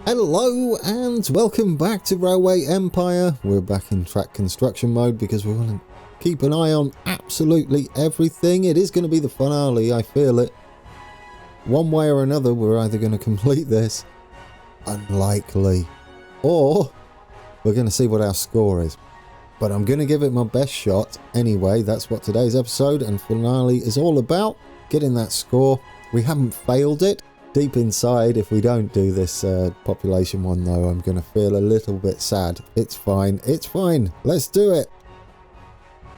Hello and welcome back to Railway Empire. We're back in track construction mode because we want to keep an eye on absolutely everything. It is going to be the finale, I feel it. One way or another, we're either going to complete this, unlikely, or we're going to see what our score is. But I'm going to give it my best shot anyway. That's what today's episode and finale is all about, getting that score. We haven't failed it. Deep inside, if we don't do this population one though, I'm going to feel a little bit sad. It's fine, let's do it.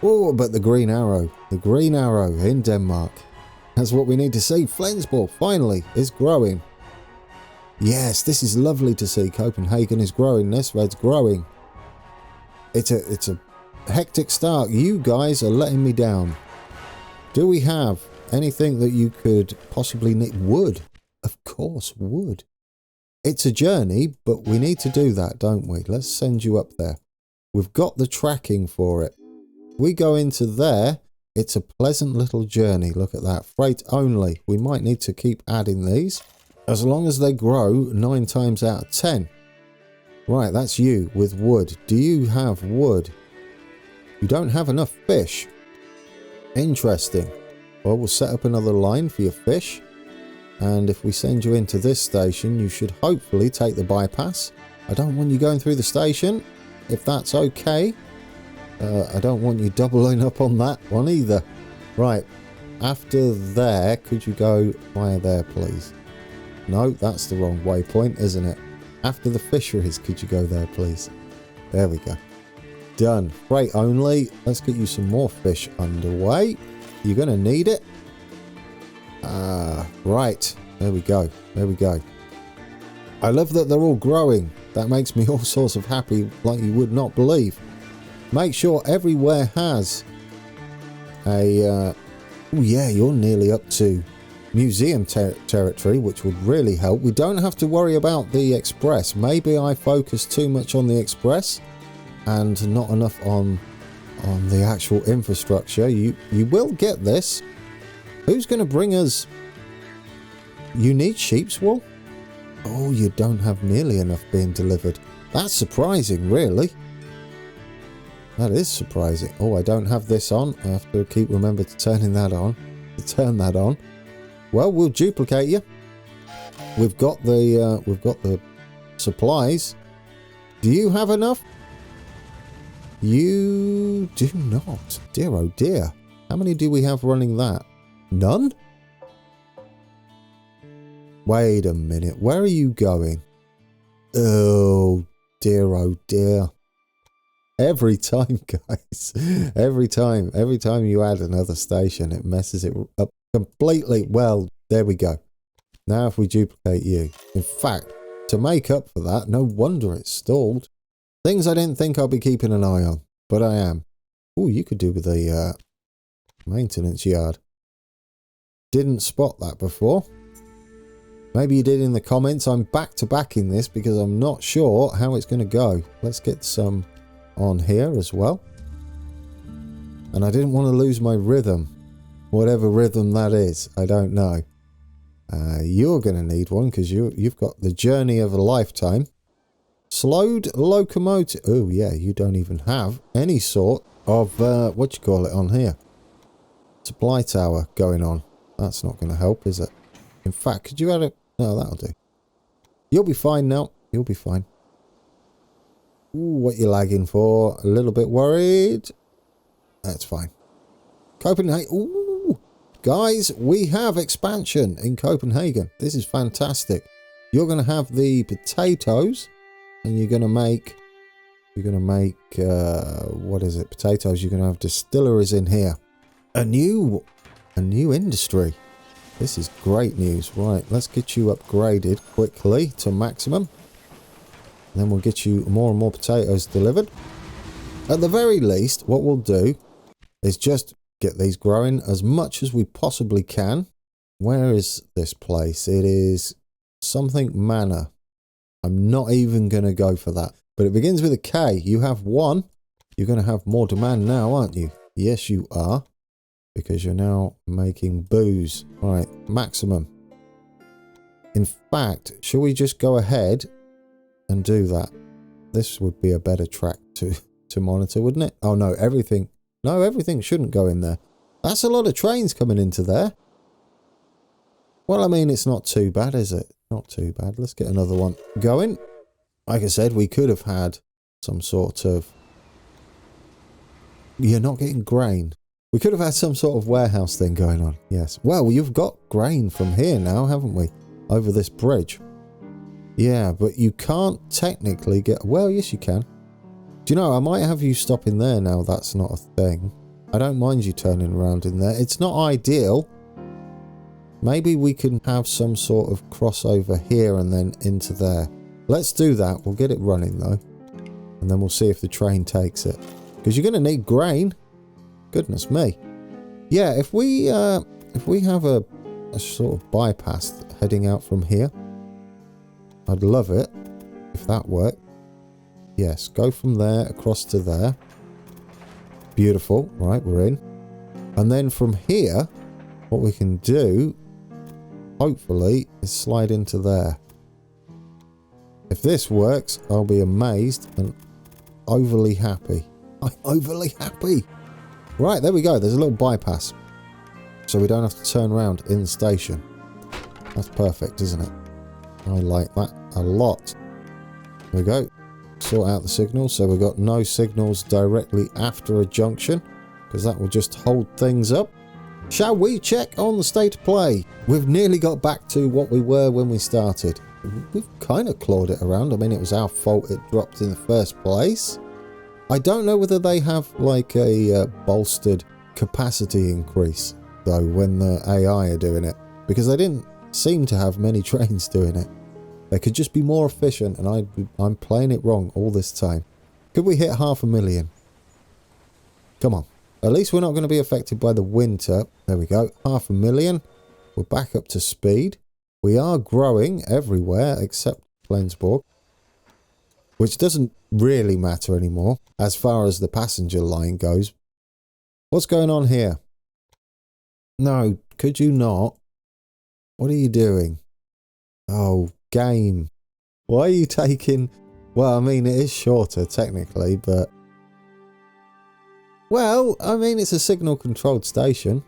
Oh, but the green arrow in Denmark. That's what we need to see. Flensborg finally is growing. Yes, this is lovely to see. Copenhagen is growing, Næstved's growing. It's a hectic start. You guys are letting me down. Do we have anything that you could possibly need? Wood. Of course, wood. It's a journey, but we need to do that, don't we? Let's send you up there. We've got the tracking for it. We go into there. It's a pleasant little journey. Look at that. Freight only. We might need to keep adding these. As long as they grow 9 times out of 10. Right, that's you with wood. Do you have wood? You don't have enough fish. Interesting. Well, we'll set up another line for your fish. And if we send you into this station, you should hopefully take the bypass. I don't want you going through the station, if that's okay. I don't want you doubling up on that one either. Right, after there, could you go via there, please? No, that's the wrong waypoint, isn't it? After the fisheries, could you go there, please? There we go. Done. Freight only. Let's get you some more fish underway. You're going to need it. Right, there we go, I love that they're all growing. That makes me all sorts of happy, like you would not believe. Make sure everywhere has a oh yeah, you're nearly up to museum territory, which would really help. We don't have to worry about the express. Maybe I focus too much on the express and not enough on the actual infrastructure. You will get this. Who's going to bring us? You need sheep's wool? Oh, you don't have nearly enough being delivered. That's surprising, really. That is surprising. Oh, I don't have this on. I have to remember to turn that on. Well, we'll duplicate you. We've got the supplies. Do you have enough? You do not. Dear oh dear. How many do we have running that? None? Wait a minute. Where are you going? Oh dear. Every time, guys. Every time you add another station, it messes it up completely. Well, there we go. Now if we duplicate you. In fact, to make up for that, no wonder it's stalled. Things I didn't think I'd be keeping an eye on, but I am. Oh, you could do with a maintenance yard. Didn't spot that before. Maybe you did in the comments. I'm back to back in this because I'm not sure how it's going to go. Let's get some on here as well. And I didn't want to lose my rhythm. Whatever rhythm that is, I don't know. You're going to need one because you've got the journey of a lifetime. Slowed locomotive. Oh yeah, you don't even have any sort of, what you call it on here. Supply tower going on. That's not going to help, is it? In fact, could you add it? No, that'll do. You'll be fine now. You'll be fine. Ooh, what you lagging for? A little bit worried. That's fine. Copenhagen. Ooh, guys, we have expansion in Copenhagen. This is fantastic. You're going to have the potatoes, and you're going to make. What is it? Potatoes. You're going to have distilleries in here. A new industry. This is great news. Right, let's get you upgraded quickly to maximum. And then we'll get you more and more potatoes delivered. At the very least, what we'll do is just get these growing as much as we possibly can. Where is this place? It is something manor. I'm not even going to go for that. But it begins with a K. You have 1. You're going to have more demand now, aren't you? Yes, you are. Because you're now making booze. All right, maximum. In fact, shall we just go ahead and do that. This would be a better track to monitor, wouldn't it? Oh no, everything. No, everything shouldn't go in there. That's a lot of trains coming into there. Well, I mean, it's not too bad, is it? Not too bad. Let's get another one going. Like I said, we could have had some sort of... You're not getting grain. We could have had some sort of warehouse thing going on. Yes. Well, you've got grain from here now, haven't we? Over this bridge. Yeah, but you can't technically get... Well, yes, you can. Do you know, I might have you stop in there now. That's not a thing. I don't mind you turning around in there. It's not ideal. Maybe we can have some sort of crossover here and then into there. Let's do that. We'll get it running, though. And then we'll see if the train takes it. Because you're going to need grain. Goodness me. Yeah, if we have a sort of bypass heading out from here, I'd love it if that worked. Yes, go from there across to there. Beautiful. Right, we're in. And then from here, what we can do, hopefully, is slide into there. If this works, I'll be amazed and overly happy. I'm overly happy. Right, there we go. There's a little bypass. So we don't have to turn around in the station. That's perfect, isn't it? I like that a lot. There we go. Sort out the signals. So we've got no signals directly after a junction, because that will just hold things up. Shall we check on the state of play? We've nearly got back to what we were when we started. We've kind of clawed it around. I mean, it was our fault it dropped in the first place. I don't know whether they have like a bolstered capacity increase, though, when the AI are doing it. Because they didn't seem to have many trains doing it. They could just be more efficient, and I'm playing it wrong all this time. Could we hit 500,000? Come on. At least we're not going to be affected by the winter. There we go. 500,000. We're back up to speed. We are growing everywhere except Flensburg, which doesn't really matter anymore as far as the passenger line goes. What's going on here? No, could you not? What are you doing? Oh, game. Why are you taking... Well, I mean, it is shorter technically, but... Well, I mean, it's a signal-controlled station.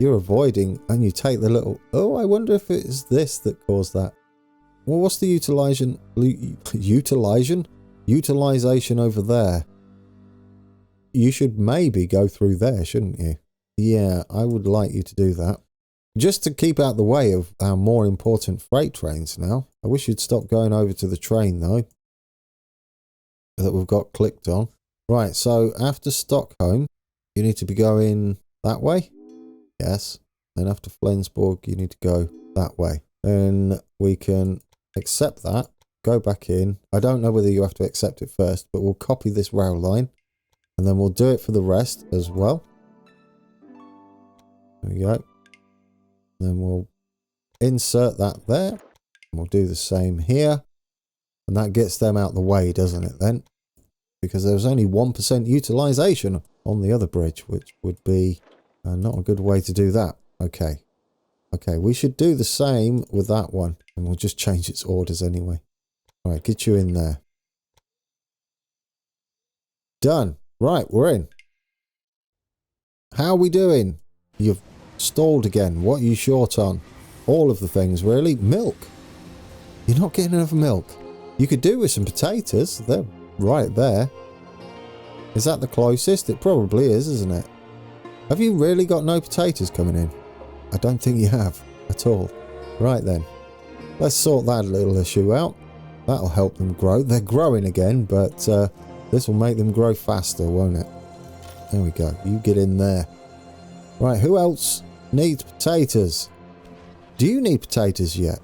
You're avoiding, and you take the little... Oh, I wonder if it's this that caused that. Well, what's the utilization over there? You should maybe go through there, shouldn't you? Yeah, I would like you to do that. Just to keep out the way of our more important freight trains now. I wish you'd stop going over to the train, though, that we've got clicked on. Right, so after Stockholm, you need to be going that way. Yes. Then after Flensburg, you need to go that way. Then we can accept that. Go back in. I don't know whether you have to accept it first, but we'll copy this rail line. And then we'll do it for the rest as well. There we go. Then we'll insert that there. And we'll do the same here. And that gets them out the way, doesn't it then? Because there's only 1% utilization on the other bridge, which would be not a good way to do that. Okay. Okay, we should do the same with that one. And we'll just change its orders anyway. Alright, get you in there. Done. Right, we're in. How are we doing? You've stalled again. What are you short on? All of the things, really. Milk. You're not getting enough milk. You could do with some potatoes. They're right there. Is that the closest? It probably is, isn't it? Have you really got no potatoes coming in? I don't think you have at all. Right then. Let's sort that little issue out. That'll help them grow. They're growing again, but this will make them grow faster, won't it? There we go. You get in there. Right, who else needs potatoes? Do you need potatoes yet?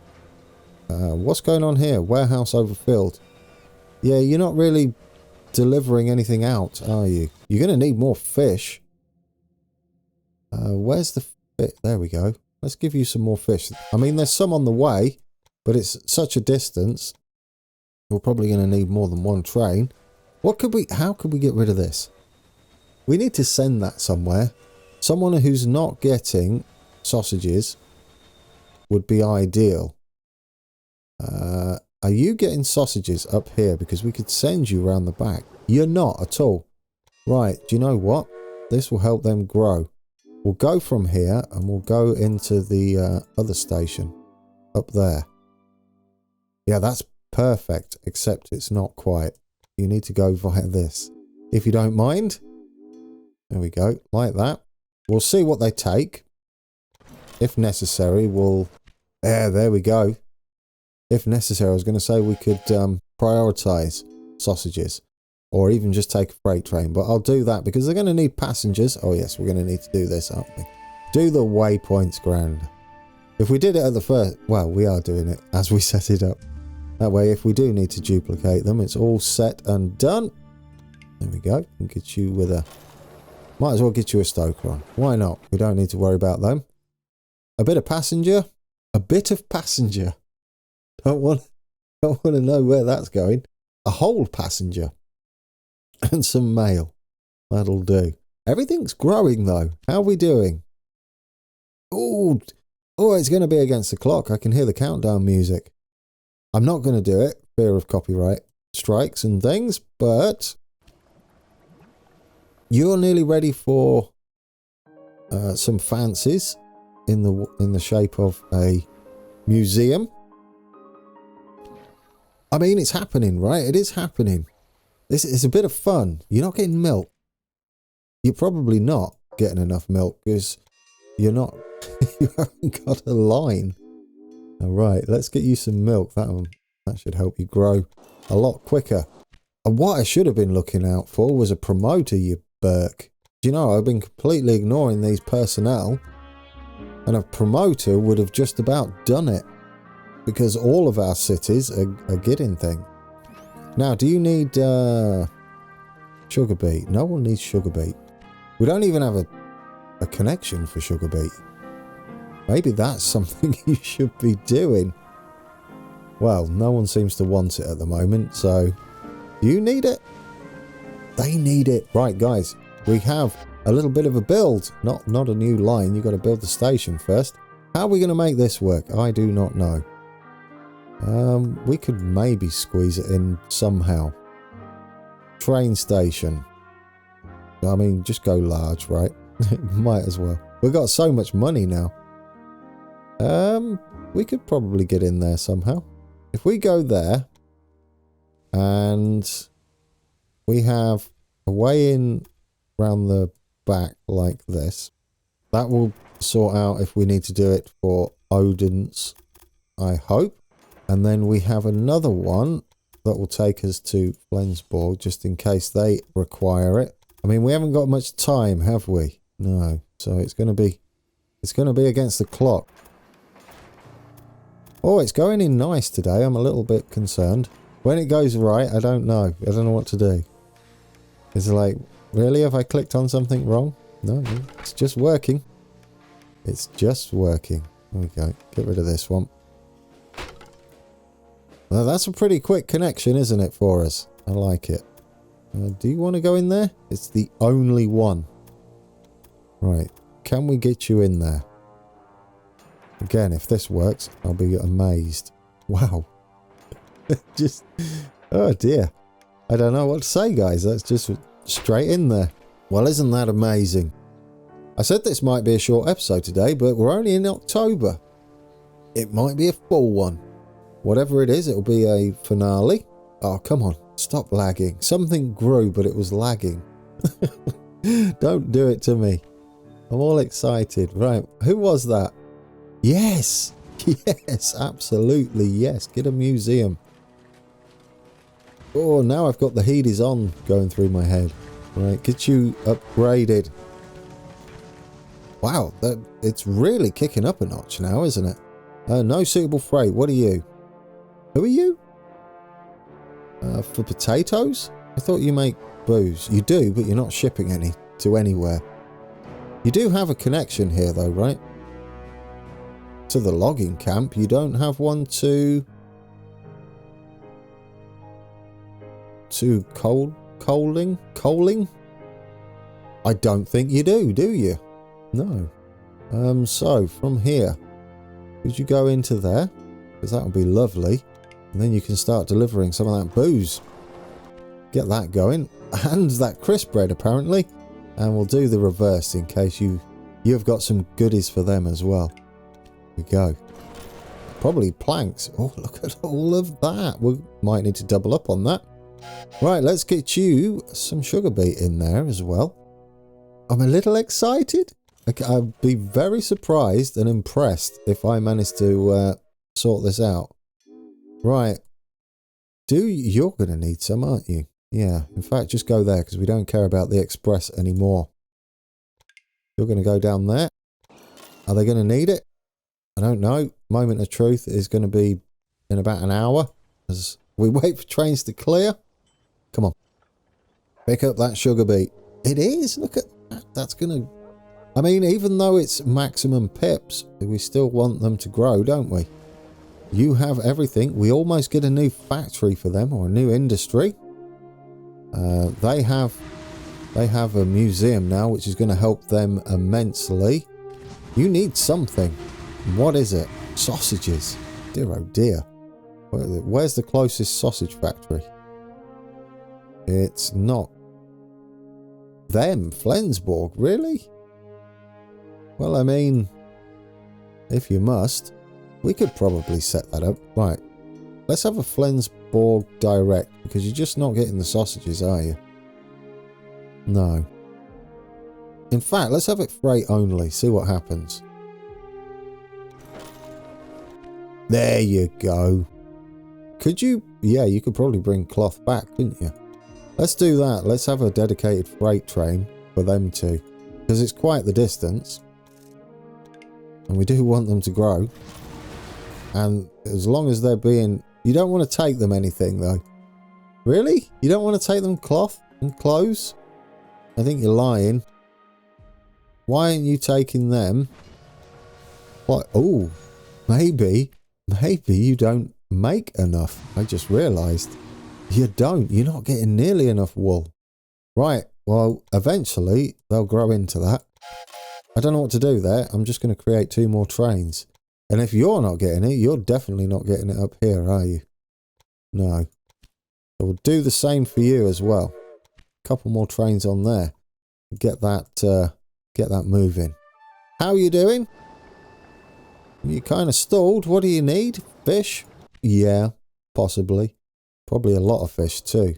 What's going on here? Warehouse overfilled. Yeah, you're not really delivering anything out, are you? You're going to need more fish. Where's the fish? There we go. Let's give you some more fish. I mean, there's some on the way, but it's such a distance. We're probably going to need more than one train. How could we get rid of this? We need to send that somewhere. Someone who's not getting sausages would be ideal. Are you getting sausages up here? Because we could send you round the back. You're not at all. Right, do you know what? This will help them grow. We'll go from here and we'll go into the other station up there. Yeah, that's perfect, except it's not quite. You need to go via this. If you don't mind. There we go, like that. We'll see what they take. If necessary, we'll... there we go. If necessary, I was going to say we could prioritise sausages. Or even just take a freight train. But I'll do that because they're going to need passengers. Oh yes, we're going to need to do this, aren't we? Do the waypoints ground. If we did it at the first... Well, we are doing it as we set it up. That way, if we do need to duplicate them, it's all set and done. There we go. We'll get you with a... Might as well get you a stoker on. Why not? We don't need to worry about them. A bit of passenger. A bit of passenger. Don't want to know where that's going. A whole passenger. And some mail. That'll do. Everything's growing though. How are we doing? Oh, it's going to be against the clock. I can hear the countdown music. I'm not going to do it. Fear of copyright strikes and things, but... You're nearly ready for some fancies in the shape of a museum. I mean, it's happening, right? It is happening. This is a bit of fun. You're not getting milk. You're probably not getting enough milk because you're not. You haven't got a line. All right, let's get you some milk. That should help you grow a lot quicker. And what I should have been looking out for was a promoter, you Burke. Do you know, I've been completely ignoring these personnel, and a promoter would have just about done it because all of our cities are getting things. Now, do you need sugar beet? No one needs sugar beet. We don't even have a connection for sugar beet. Maybe that's something you should be doing. Well, no one seems to want it at the moment, so do you need it? They need it. Right, guys, we have a little bit of a build. Not a new line. You've got to build the station first. How are we going to make this work? I do not know. We could maybe squeeze it in somehow. Train station. I mean, just go large, right? Might as well. We've got so much money now. We could probably get in there somehow. If we go there and we have a way in round the back like this, that will sort out if we need to do it for Odin's, I hope. And then we have another one that will take us to Flensborg just in case they require it. I mean, we haven't got much time, have we? No. So it's going to be against the clock. Oh, it's going in nice today. I'm a little bit concerned. When it goes right, I don't know. I don't know what to do. It's like, really? Have I clicked on something wrong? No, it's just working. It's just working. There we go. Get rid of this one. Well, that's a pretty quick connection, isn't it, for us? I like it. Do you want to go in there? It's the only one. Right. Can we get you in there? Again, if this works, I'll be amazed. Wow. Just... Oh, dear. I don't know what to say, guys. That's just straight in there. Well, isn't that amazing? I said this might be a short episode today, but we're only in October. It might be a full one. Whatever it is, it'll be a finale. Oh, come on. Stop lagging. Something grew, but it was lagging. Don't do it to me. I'm all excited. Right. Who was that? Yes. Yes, absolutely. Yes. Get a museum. Oh, now I've got the heat is on going through my head. Right. Get you upgraded. Wow. It's really kicking up a notch now, isn't it? No suitable freight. What are you? Who are you? For potatoes? I thought you make booze. You do, but you're not shipping any to anywhere. You do have a connection here though, right? To the logging camp. You don't have one to coaling? I don't think you do you? No. So from here, could you go into there? Because that would be lovely. And then you can start delivering some of that booze. Get that going. And that crisp bread, apparently. And we'll do the reverse in case you've got some goodies for them as well. Here we go. Probably planks. Oh, look at all of that. We might need to double up on that. Right, let's get you some sugar beet in there as well. I'm a little excited. I'd be very surprised and impressed if I managed to sort this out. Right. You're going to need some, aren't you? Yeah, in fact, just go there because we don't care about the express anymore. You're going to go down there. Are they going to need it? I don't know. Moment of truth is going to be in about an hour as we wait for trains to clear. Come on. Pick up that sugar beet. It is. Look at that. That's going to... I mean, even though it's maximum pips, we still want them to grow, don't we? You have everything. We almost get a new factory for them, or a new industry. They have a museum now, which is going to help them immensely. You need something. What is it? Sausages. Dear oh dear. Where's the closest sausage factory? It's not them. Flensburg, really? Well, I mean, if you must, we could probably set that up. Right. Let's have a Flensburg direct, because you're just not getting the sausages, are you? No. In fact, let's have it freight only. See what happens. There you go. Could you... Yeah, you could probably bring cloth back, couldn't you? Let's do that. Let's have a dedicated freight train for them too. Because it's quite the distance. And we do want them to grow. And as long as they're being... You don't want to take them anything, though. Really? You don't want to take them cloth and clothes? I think you're lying. Why aren't you taking them? What? Oh, maybe you don't make enough. I just realised. You don't. You're not getting nearly enough wool. Right. Well, eventually they'll grow into that. I don't know what to do there. I'm just going to create 2 more trains. And if you're not getting it, you're definitely not getting it up here, are you? No. So we'll do the same for you as well. A couple more trains on there. Get that moving. How are you doing? You kind of stalled. What do you need? Fish? Yeah, possibly. Probably a lot of fish too.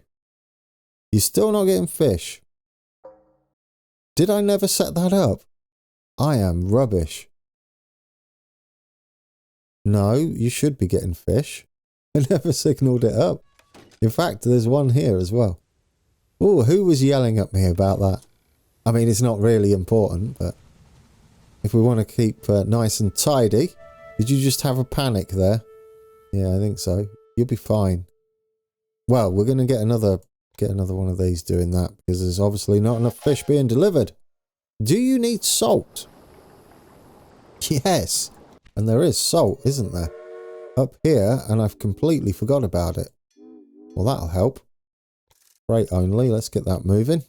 You're still not getting fish. Did I never set that up? I am rubbish. No, you should be getting fish. I never signalled it up. In fact, there's one here as well. Oh, who was yelling at me about that? I mean, it's not really important, but if we want to keep nice and tidy. Did you just have a panic there? Yeah, I think so. You'll be fine. Well, we're going to get another one of these doing that because there's obviously not enough fish being delivered. Do you need salt? Yes. And there is salt, isn't there? Up here, and I've completely forgot about it. Well, that'll help. Freight only. Let's get that moving.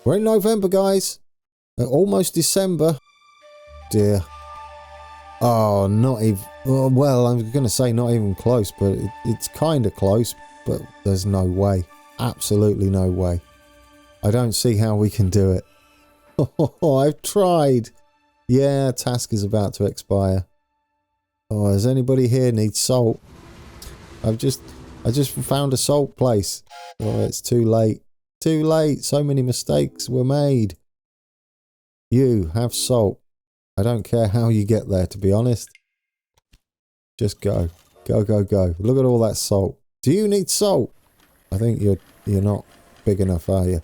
We're in November, guys. Almost December. Dear. Oh, not even... Well, I'm going to say not even close, but it's kind of close. But there's no way. Absolutely no way. I don't see how we can do it. Oh, I've tried. Yeah, task is about to expire. Oh, does anybody here need salt? I just found a salt place. Oh, it's too late. Too late. So many mistakes were made. You have salt. I don't care how you get there, to be honest. Just go. Go, go, go. Look at all that salt. Do you need salt? I think you're not big enough, are you?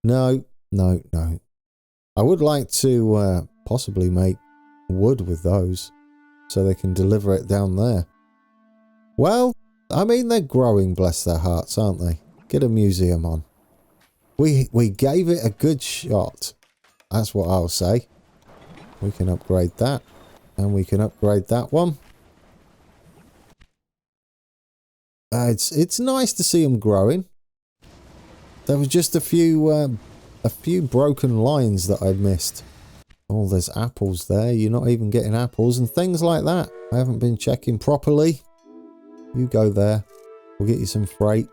No, no, no. I would like to possibly make wood with those so they can deliver it down there. Well, I mean, they're growing, bless their hearts, aren't they? Get a museum on. We gave it a good shot. That's what I'll say. We can upgrade that. And we can upgrade that one. It's nice to see them growing. There was just a few broken lines that I missed. Oh, there's apples there. You're not even getting apples and things like that. I haven't been checking properly. You go there. We'll get you some freight.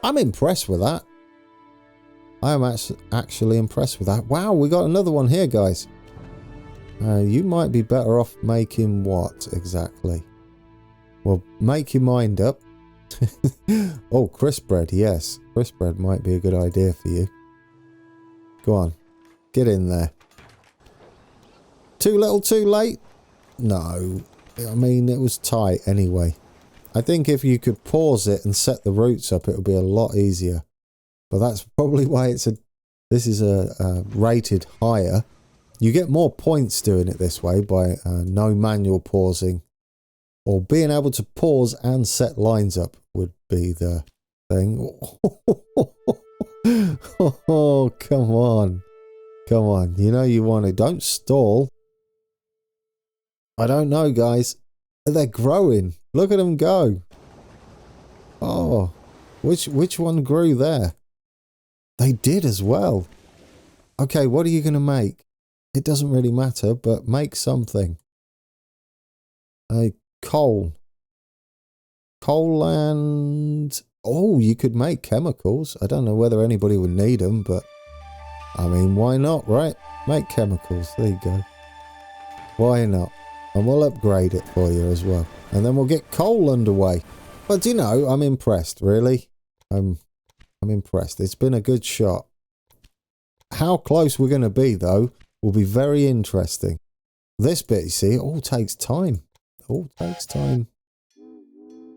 I'm impressed with that. I am actually impressed with that. Wow, we got another one here, guys. You might be better off making what exactly? Well, make your mind up. Oh, crisp bread, yes. Crisp bread might be a good idea for you. Go on, get in there. Too little, too late? No, I mean, it was tight anyway. I think if you could pause it and set the routes up, it would be a lot easier. But that's probably why this is a rated higher. You get more points doing it this way by no manual pausing. Or being able to pause and set lines up would be the thing. Oh, come on. Come on. You know you want to. Don't stall. I don't know, guys. They're growing. Look at them go. Oh, which one grew there? They did as well. Okay, what are you going to make? It doesn't really matter, but make something. Coal. Coal and... Oh, you could make chemicals. I don't know whether anybody would need them, but... I mean, why not, right? Make chemicals. There you go. Why not? And we'll upgrade it for you as well. And then we'll get coal underway. But, you know, I'm impressed, really. I'm impressed. It's been a good shot. How close we're going to be, though, will be very interesting. This bit, you see, it all takes time. It all takes time.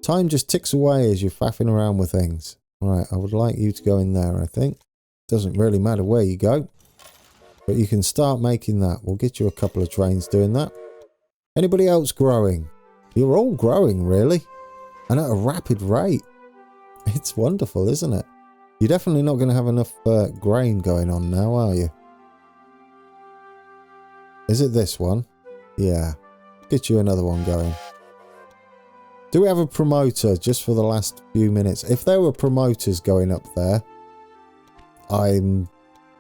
Time just ticks away as you're faffing around with things. Right, I would like you to go in there, I think. Doesn't really matter where you go. But you can start making that. We'll get you a couple of trains doing that. Anybody else growing? You're all growing, really. And at a rapid rate. It's wonderful, isn't it? You're definitely not going to have enough grain going on now, are you? Is it this one? Yeah. Get you another one going. Do we have a promoter just for the last few minutes? If there were promoters going up there, I'm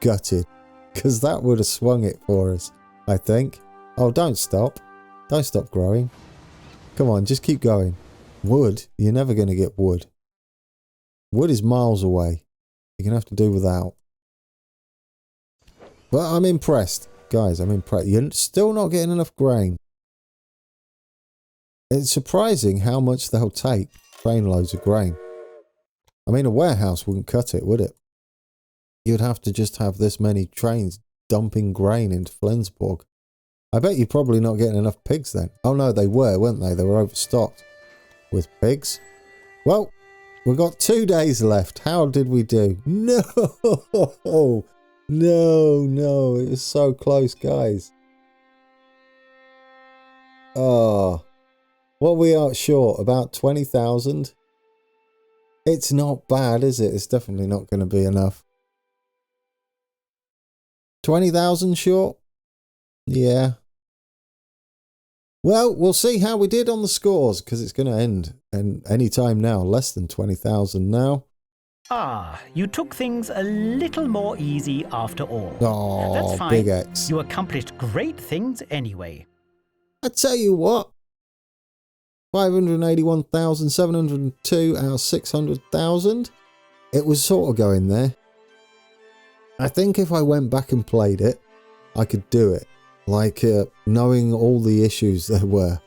gutted. Because that would have swung it for us, I think. Oh, don't stop. Don't stop growing. Come on, just keep going. Wood? You're never going to get wood. Wood is miles away. You're going to have to do without. But I'm impressed. Guys, I'm impressed. You're still not getting enough grain. It's surprising how much they'll take. Trainloads of grain. I mean, a warehouse wouldn't cut it, would it? You'd have to just have this many trains dumping grain into Flensburg. I bet you're probably not getting enough pigs then. Oh no, they were, weren't they? They were overstocked with pigs. Well, we've got 2 days left. How did we do? No! No, it was so close, guys. Oh, what we are short? About 20,000? It's not bad, is it? It's definitely not going to be enough. 20,000 short? Yeah. Well, we'll see how we did on the scores, because it's going to end any time now. Less than 20,000 now. Ah, you took things a little more easy after all. Oh, that's fine. Big X. You accomplished great things anyway. I tell you what. 581,702 out of 600,000. It was sort of going there. I think if I went back and played it, I could do it. Like knowing all the issues there were.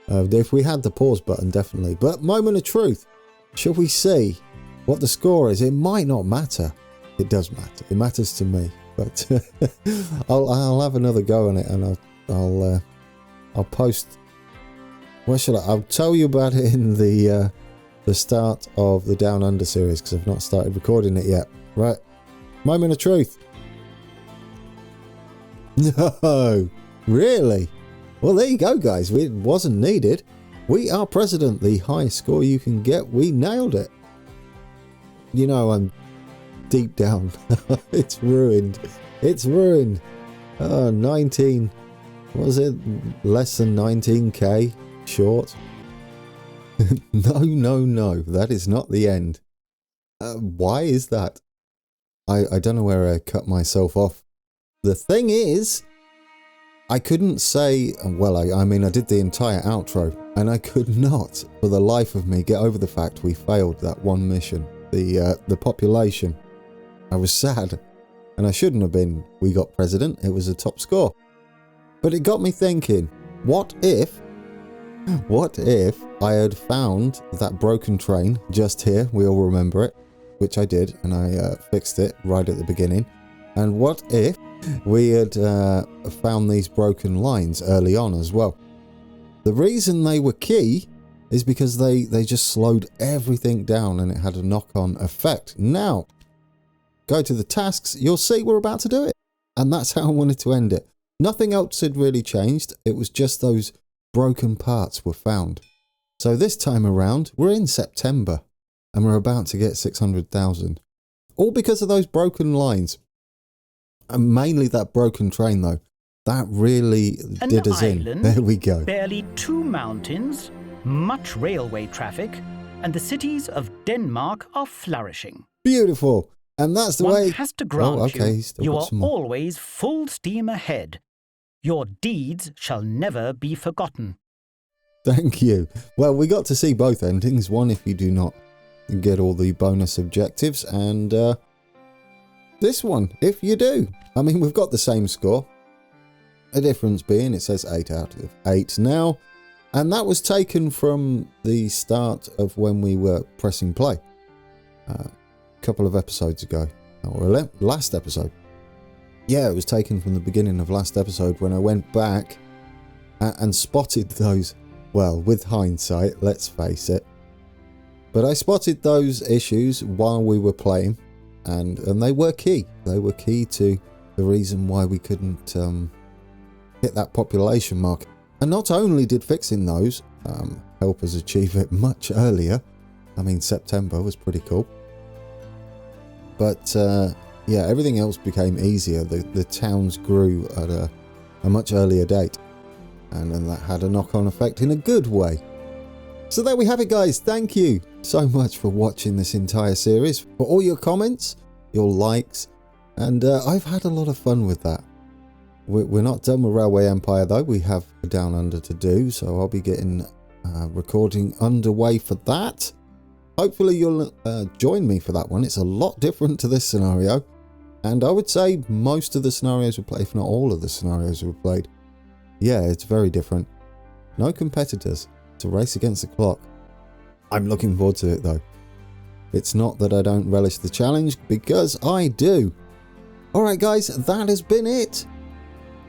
If we had the pause button, definitely. But moment of truth. Shall we see what the score is? It might not matter. It does matter. It matters to me. But I'll have another go on it, and I'll post. Where should I? I'll tell you about it in the start of the Down Under series, because I've not started recording it yet. Right. Moment of truth. No, really? Well, there you go, guys. It wasn't needed. We are president. The highest score you can get. We nailed it. You know, I'm deep down. It's ruined. It's ruined. 19. What was it? Less than 19k short. No. That is not the end. Why is that? I don't know where I cut myself off. The thing is, I couldn't say, well, I mean, I did the entire outro, and I could not, for the life of me, get over the fact we failed that one mission. The population. I was sad, and I shouldn't have been. We got president, it was a top score. But it got me thinking, what if I had found that broken train just here, we all remember it, which I did, and I fixed it right at the beginning. And what if we had found these broken lines early on as well? The reason they were key is because they just slowed everything down and it had a knock-on effect. Now, go to the tasks, you'll see we're about to do it. And that's how I wanted to end it. Nothing else had really changed, it was just those broken parts were found. So this time around, we're in September and we're about to get 600,000. All because of those broken lines. And mainly that broken train though. That really did us in. There we go. Barely 2 mountains, much railway traffic, and the cities of Denmark are flourishing. Beautiful. And that's the way... One has to grant you are always full steam ahead. Your deeds shall never be forgotten. Thank you. Well, we got to see both endings. One if you do not get all the bonus objectives, and this one if you do. I mean, we've got the same score. A difference being it says 8 out of 8 now. And that was taken from the start of when we were pressing play. A couple of episodes ago. Or last episode. Yeah, it was taken from the beginning of last episode when I went back and spotted those. Well, with hindsight, let's face it. But I spotted those issues while we were playing. And they were key. They were key to the reason why we couldn't hit that population mark. And not only did fixing those help us achieve it much earlier. I mean, September was pretty cool. But yeah, everything else became easier. The towns grew at a much earlier date. And then that had a knock-on effect in a good way. So there we have it, guys. Thank you so much for watching this entire series, for all your comments, your likes, and I've had a lot of fun with that. We're not done with Railway Empire though. We have Down Under to do, so I'll be getting recording underway for that. Hopefully you'll join me for that one. It's a lot different to this scenario, and I would say most of the scenarios we played, if not all of the scenarios we've played. Yeah, it's very different. No competitors. It's a race against the clock. I'm looking forward to it though. It's not that I don't relish the challenge, because I do. Alright guys, that has been it.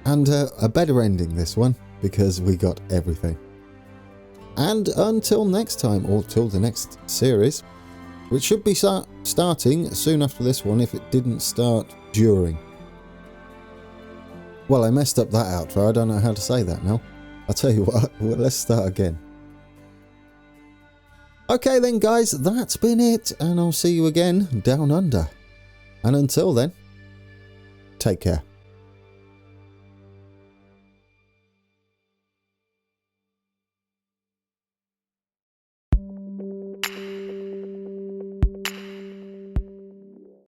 And a better ending this one, because we got everything. And until next time, or till the next series, which should be starting soon after this one if it didn't start during. Well, I messed up that outro. I don't know how to say that now. I'll tell you what, well, let's start again. Okay then guys, that's been it, and I'll see you again down under. And until then, take care.